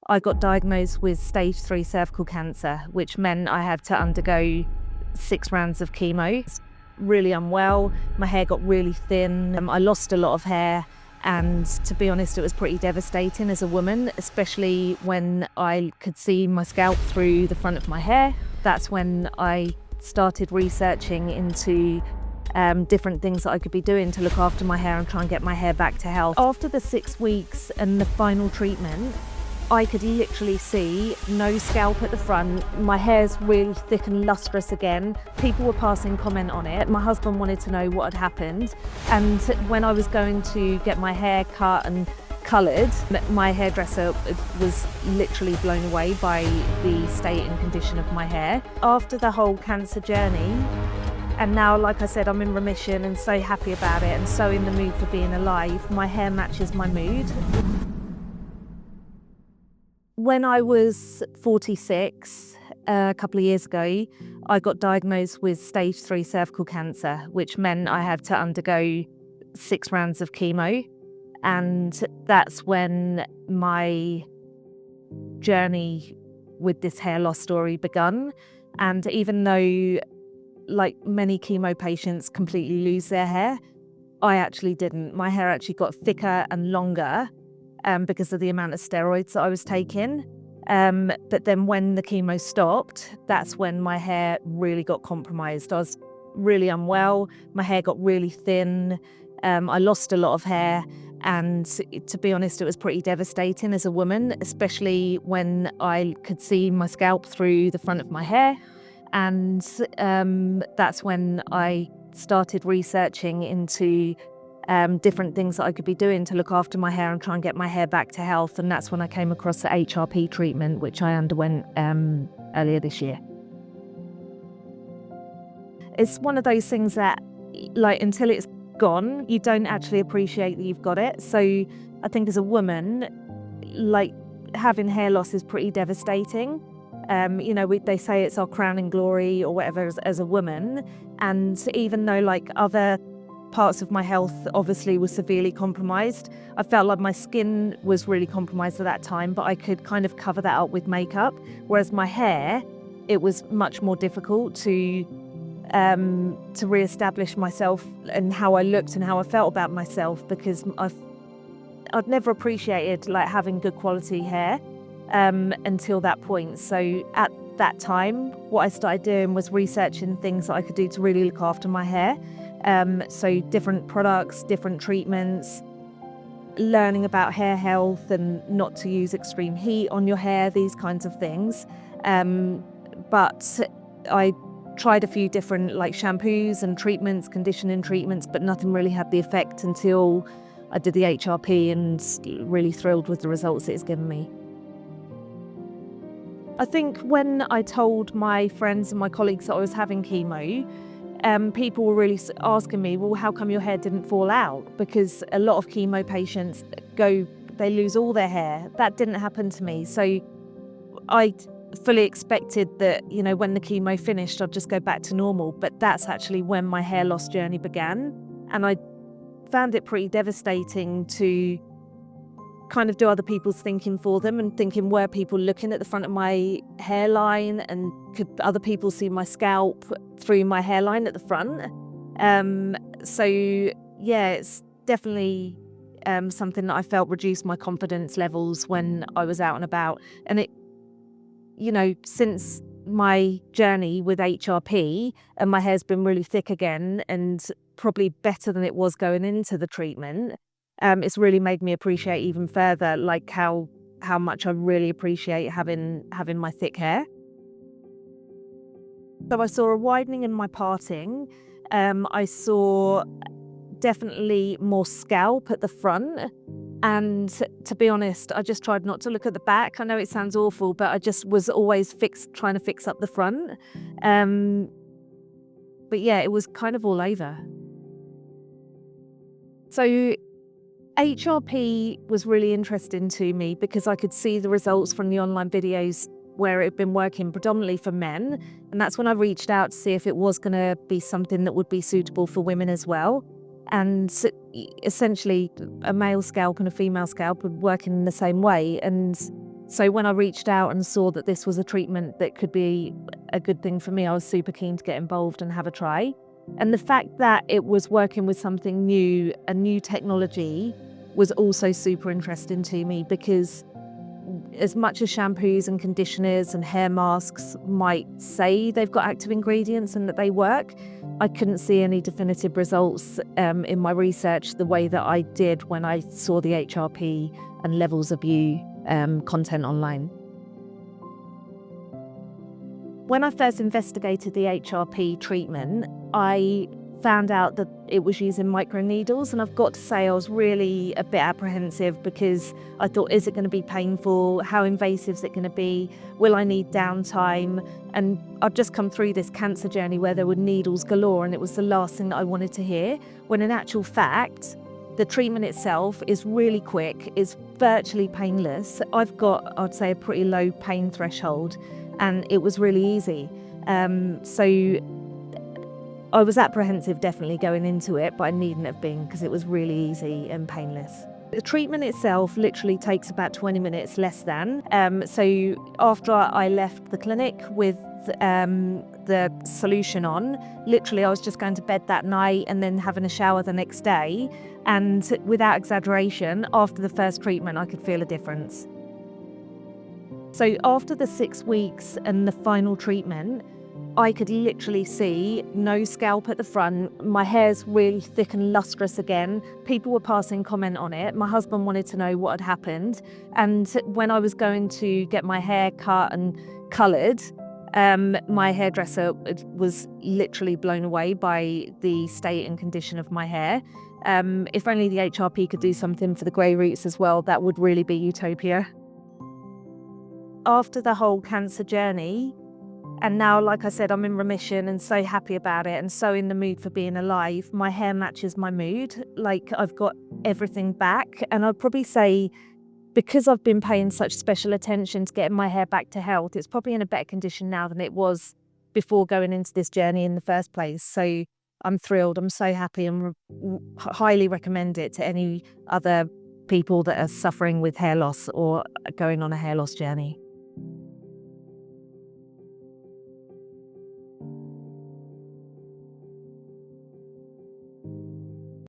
I got diagnosed with stage 3 cervical cancer, which meant I had to undergo 6 rounds of chemo. Really unwell, my hair got really thin, I lost a lot of hair, and to be honest, it was pretty devastating as a woman, especially when I could see my scalp through the front of my hair. That's when I started researching into different things that I could be doing to look after my hair and try and get my hair back to health. After the 6 weeks and the final treatment, I could literally see no scalp at the front. My hair's really thick and lustrous again. People were passing comment on it. My husband wanted to know what had happened. And when I was going to get my hair cut and coloured, my hairdresser was literally blown away by the state and condition of my hair. After the whole cancer journey, and now, like I said, I'm in remission and so happy about it and so in the mood for being alive, my hair matches my mood. When I was 46, a couple of years ago, I got diagnosed with stage 3 cervical cancer, which meant I had to undergo 6 rounds of chemo. And that's when my journey with this hair loss story begun. And even though, like many chemo patients, completely lose their hair, I actually didn't. My hair actually got thicker and longer because of the amount of steroids that I was taking. But then when the chemo stopped, that's when my hair really got compromised. I was really unwell, my hair got really thin, I lost a lot of hair, and to be honest, it was pretty devastating as a woman, especially when I could see my scalp through the front of my hair. And that's when I started researching into different things that I could be doing to look after my hair and try and get my hair back to health. And that's when I came across the HRP treatment, which I underwent earlier this year. It's one of those things that, like, until it's gone, you don't actually appreciate that you've got it. So I think as a woman, like, having hair loss is pretty devastating. They say it's our crowning glory or whatever as a woman. And even though, like, other parts of my health obviously was severely compromised, I felt like my skin was really compromised at that time, but I could kind of cover that up with makeup. Whereas my hair, it was much more difficult to re-establish myself and how I looked and how I felt about myself, because I'd never appreciated, like, having good quality hair until that point. So at that time, what I started doing was researching things that I could do to really look after my hair. So different products, different treatments, learning about hair health and not to use extreme heat on your hair, these kinds of things. But I tried a few different, like, shampoos and treatments, conditioning treatments, but nothing really had the effect until I did the HRP, and really thrilled with the results it's given me. I think when I told my friends and my colleagues that I was having chemo, people were really asking me, well, how come your hair didn't fall out? Because a lot of chemo patients they lose all their hair. That didn't happen to me. So I fully expected that, when the chemo finished, I'd just go back to normal. But that's actually when my hair loss journey began. And I found it pretty devastating to kind of do other people's thinking for them, and thinking, were people looking at the front of my hairline, and could other people see my scalp through my hairline at the front? So yeah, it's definitely something that I felt reduced my confidence levels when I was out and about. And it, since my journey with HRP, and my hair's been really thick again and probably better than it was going into the treatment, it's really made me appreciate even further, like, how much I really appreciate having my thick hair. So I saw a widening in my parting. I saw definitely more scalp at the front. And to be honest, I just tried not to look at the back. I know it sounds awful, but I just was always trying to fix up the front. But yeah, it was kind of all over. So HRP was really interesting to me because I could see the results from the online videos where it had been working predominantly for men. And that's when I reached out to see if it was going to be something that would be suitable for women as well. And essentially, a male scalp and a female scalp would work in the same way. And So when I reached out and saw that this was a treatment that could be a good thing for me, I was super keen to get involved and have a try. And the fact that it was working with something new, a new technology, was also super interesting to me, because as much as shampoos and conditioners and hair masks might say they've got active ingredients and that they work, I couldn't see any definitive results in my research the way that I did when I saw the HRP and levels of U content online. When I first investigated the HRP treatment, I found out that it was using microneedles, and I've got to say I was really a bit apprehensive, because I thought, is it going to be painful? How invasive is it going to be? Will I need downtime? And I've just come through this cancer journey where there were needles galore, and it was the last thing that I wanted to hear, when in actual fact, the treatment itself is really quick, is virtually painless. I've got, I'd say, a pretty low pain threshold, and it was really easy. So I was apprehensive definitely going into it, but I needn't have been, because it was really easy and painless. The treatment itself literally takes about 20 minutes, less than. So after I left the clinic with the solution on, literally I was just going to bed that night and then having a shower the next day. And without exaggeration, after the first treatment, I could feel a difference. So after the 6 weeks and the final treatment, I could literally see no scalp at the front. My hair's really thick and lustrous again. People were passing comment on it. My husband wanted to know what had happened. And when I was going to get my hair cut and coloured, my hairdresser was literally blown away by the state and condition of my hair. If only the HRP could do something for the grey roots as well, that would really be utopia. After the whole cancer journey, and now, like I said, I'm in remission and so happy about it and so in the mood for being alive. My hair matches my mood. Like, I've got everything back. And I'd probably say, because I've been paying such special attention to getting my hair back to health, it's probably in a better condition now than it was before going into this journey in the first place. So I'm thrilled. I'm so happy, and highly recommend it to any other people that are suffering with hair loss or going on a hair loss journey.